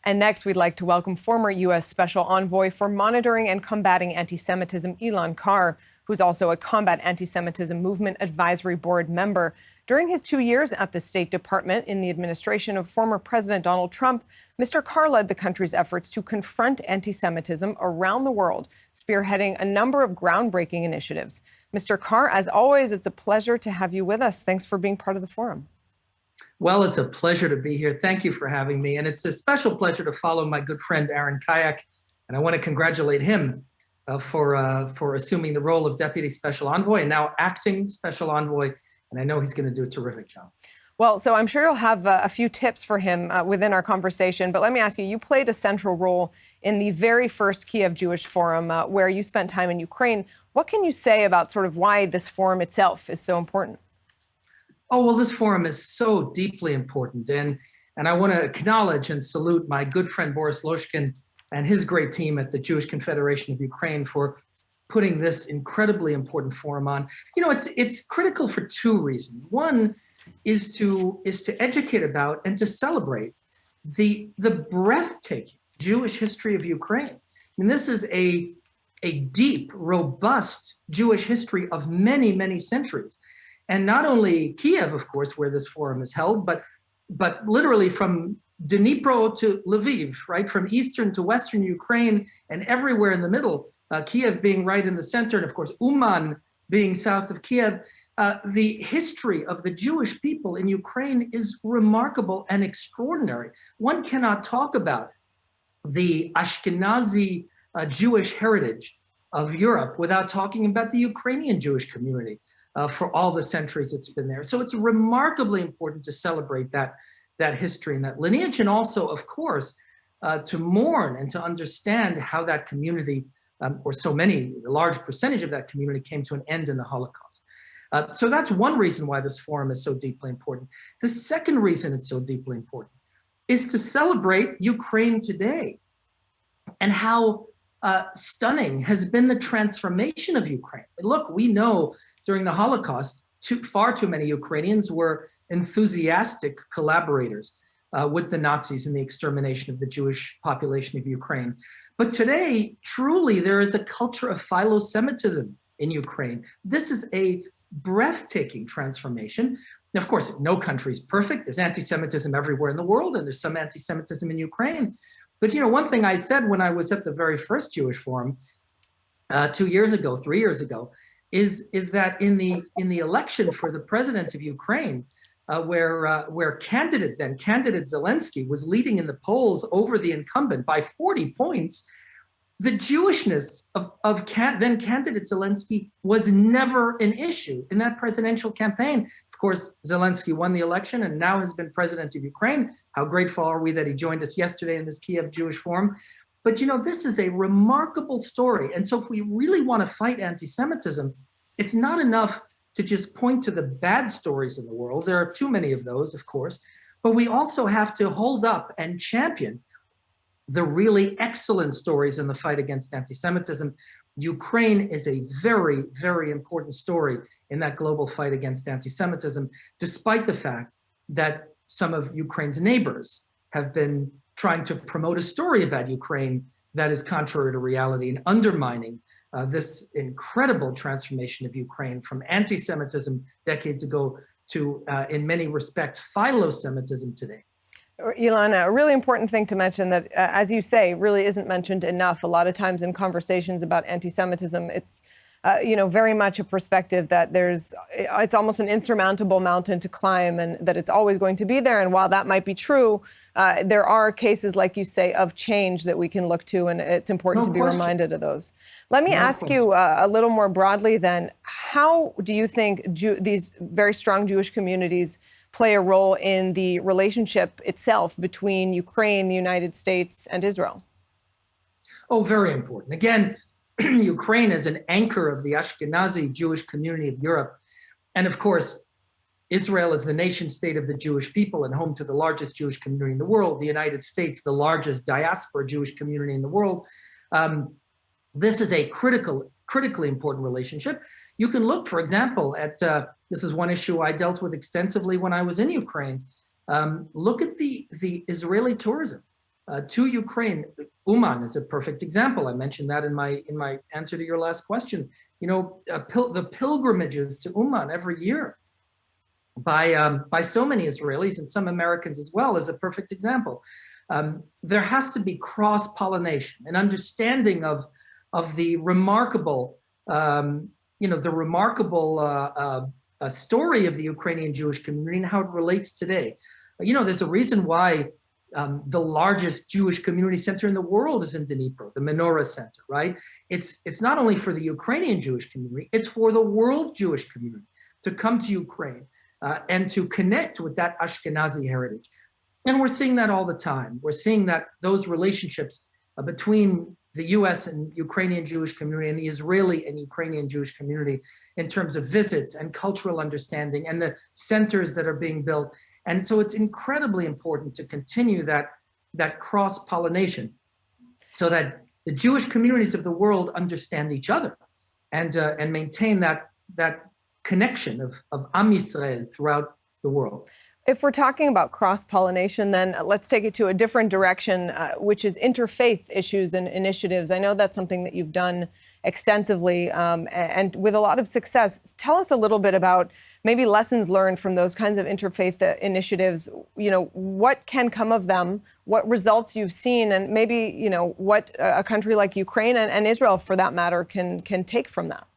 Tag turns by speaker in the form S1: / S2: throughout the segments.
S1: And next, we'd like to welcome former U.S. Special Envoy for Monitoring and Combating Anti-Semitism, Elan Carr, who's also a Combat Anti-Semitism Movement Advisory Board member. During his 2 years at the State Department in the administration of former President Donald Trump, Mr. Carr led the country's efforts to confront anti-Semitism around the world, spearheading a number of groundbreaking initiatives. Mr. Carr, as always, it's a pleasure to have you with us. Thanks for being part of the forum.
S2: Well, it's a pleasure to be here. Thank you for having me. And it's a special pleasure to follow my good friend, Aaron Kayak. And I want to congratulate him for assuming the role of Deputy Special Envoy and now acting Special Envoy. And I know he's going to do a terrific job.
S1: Well, so I'm sure you'll have a few tips for him within our conversation. But let me ask you, you played a central role in the very first Kiev Jewish Forum where you spent time in Ukraine. What can you say about sort of why this forum itself is so important?
S2: Oh, well, this forum is so deeply important. And I want to acknowledge and salute my good friend, Boris and his great team at the Jewish Confederation of Ukraine for putting this incredibly important forum on. You know, it's critical for two reasons. One is to educate about and to celebrate the breathtaking Jewish history of Ukraine. I mean, this is a deep, robust Jewish history of many, many centuries. And not only Kiev, of course, where this forum is held, but literally from Dnipro to Lviv, right? From eastern to western Ukraine and everywhere in the middle, Kiev being right in the center, and of course, Uman being south of Kiev. The history of the Jewish people in Ukraine is remarkable and extraordinary. One cannot talk about the Ashkenazi Jewish heritage of Europe without talking about the Ukrainian Jewish community. For all the centuries it's been there. So it's remarkably important to celebrate that history and that lineage, and also, of course, to mourn and to understand how that community, or so many, a large percentage of that community came to an end in the Holocaust. So that's one reason why this forum is so deeply important. The second reason it's so deeply important is to celebrate Ukraine today and how stunning has been the transformation of Ukraine. Look, we know during the Holocaust, far too many Ukrainians were enthusiastic collaborators with the Nazis in the extermination of the Jewish population of Ukraine. But today, truly, there is a culture of philo-Semitism in Ukraine. This is a breathtaking transformation. Now, of course, no country is perfect. There's anti-Semitism everywhere in the world, and there's some anti-Semitism in Ukraine. But, you know, one thing I said when I was at the very first Jewish Forum 3 years ago, is that in the election for the president of Ukraine, where candidate Zelensky was leading in the polls over the incumbent by 40 points, the Jewishness of then candidate Zelensky was never an issue in that presidential campaign. Of course, Zelensky won the election and now has been president of Ukraine. How grateful are we that he joined us yesterday in this Kiev Jewish Forum. But, you know, this is a remarkable story. And so if we really want to fight anti-Semitism, it's not enough to just point to the bad stories in the world. There are too many of those, of course, but we also have to hold up and champion the really excellent stories in the fight against anti-Semitism. Ukraine is a very, very important story in that global fight against anti-Semitism, despite the fact that some of Ukraine's neighbors have been trying to promote a story about Ukraine that is contrary to reality and undermining this incredible transformation of Ukraine from anti-Semitism decades ago to, in many respects, philo-Semitism today.
S1: Elan, a really important thing to mention that, as you say, really isn't mentioned enough. A lot of times in conversations about anti-Semitism, it's very much a perspective that it's almost an insurmountable mountain to climb and that it's always going to be there. And while that might be true, there are cases, like you say, of change that we can look to, and it's important to be reminded of those. Let me ask you a little more broadly then, how do you think these very strong Jewish communities play a role in the relationship itself between Ukraine, the United States, and Israel?
S2: Oh, very important. Again, Ukraine is an anchor of the Ashkenazi Jewish community of Europe. And of course, Israel is the nation state of the Jewish people and home to the largest Jewish community in the world. The United States, the largest diaspora Jewish community in the world. This is a critically important relationship. You can look, for example, at, this is one issue I dealt with extensively when I was in Ukraine. Look at the Israeli tourism. to Ukraine. Uman is a perfect example. I mentioned that in my answer to your last question. You know, the pilgrimages to Uman every year by so many Israelis and some Americans as well is a perfect example. There has to be cross-pollination, an understanding of the remarkable, story of the Ukrainian Jewish community and how it relates today. You know, there's a reason why the largest Jewish community center in the world is in Dnipro, the Menorah Center, right? It's not only for the Ukrainian Jewish community, it's for the world Jewish community to come to Ukraine and to connect with that Ashkenazi heritage. And we're seeing that all the time. We're seeing that those relationships between the US and Ukrainian Jewish community and the Israeli and Ukrainian Jewish community in terms of visits and cultural understanding and the centers that are being built. And so it's incredibly important to continue that cross-pollination so that the Jewish communities of the world understand each other and maintain that connection of Am Yisrael throughout the world.
S1: If we're talking about cross-pollination, then let's take it to a different direction, which is interfaith issues and initiatives. I know that's something that you've done extensively and with a lot of success. Tell us a little bit about maybe lessons learned from those kinds of interfaith initiatives. You know, what can come of them, what results you've seen, and maybe, you know, what a country like Ukraine and Israel, for that matter, can take from that.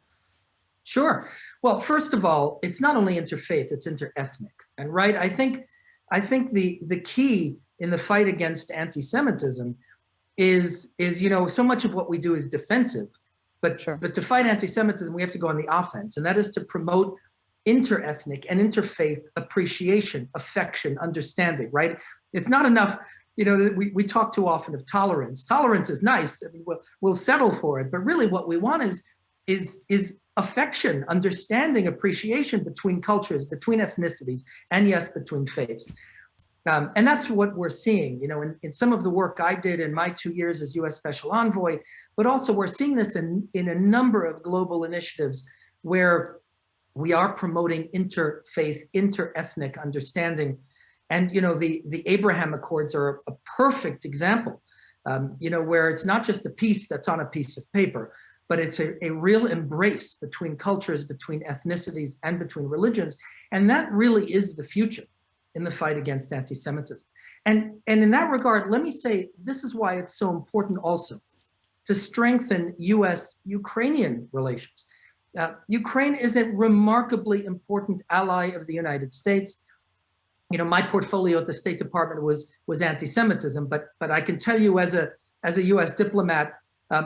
S2: Sure. Well, first of all, it's not only interfaith, it's interethnic. And right, I think the key in the fight against anti-Semitism is you know, so much of what we do is defensive, but
S1: Sure.
S2: But to fight anti-Semitism, we have to go on the offense, and that is to promote interethnic and interfaith appreciation, affection, understanding, right? It's not enough, you know, we talk too often of tolerance. Tolerance is nice. I mean, we'll settle for it, but really what we want is affection, understanding, appreciation between cultures, between ethnicities, and yes, between faiths. And that's what we're seeing, you know, in some of the work I did in my 2 years as U.S. Special Envoy, but also we're seeing this in a number of global initiatives where we are promoting interfaith, interethnic understanding. And, you know, the Abraham Accords are a perfect example, you know, where it's not just a piece that's on a piece of paper, but it's a real embrace between cultures, between ethnicities, and between religions. And that really is the future in the fight against anti-Semitism. And in that regard, let me say, this is why it's so important also to strengthen US-Ukrainian relations. Ukraine is a remarkably important ally of the United States. You know, my portfolio at the State Department was anti-Semitism, but I can tell you as a US diplomat,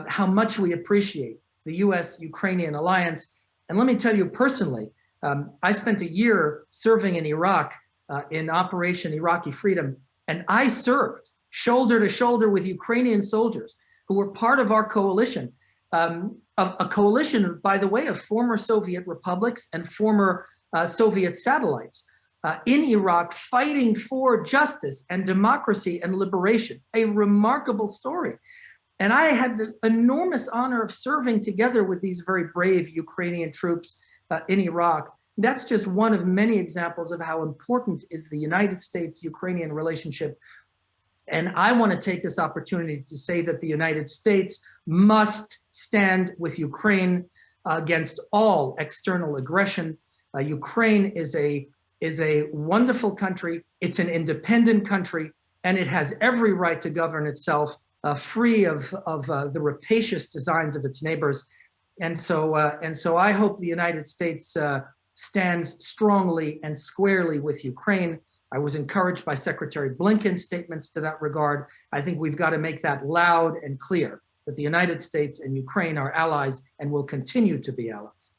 S2: how much we appreciate the US-Ukrainian alliance. And let me tell you personally, I spent a year serving in Iraq in Operation Iraqi Freedom, and I served shoulder to shoulder with Ukrainian soldiers who were part of our coalition, a coalition, by the way, of former Soviet republics and former Soviet satellites in Iraq, fighting for justice and democracy and liberation. A remarkable story. And I had the enormous honor of serving together with these very brave Ukrainian troops in Iraq. That's just one of many examples of how important is the United States-Ukrainian relationship. And I want to take this opportunity to say that the United States must stand with Ukraine against all external aggression. Ukraine is a wonderful country. It's an independent country, and it has every right to govern itself, free of the rapacious designs of its neighbors. And so I hope the United States stands strongly and squarely with Ukraine. I was encouraged by Secretary Blinken's statements to that regard. I think we've got to make that loud and clear that the United States and Ukraine are allies and will continue to be allies.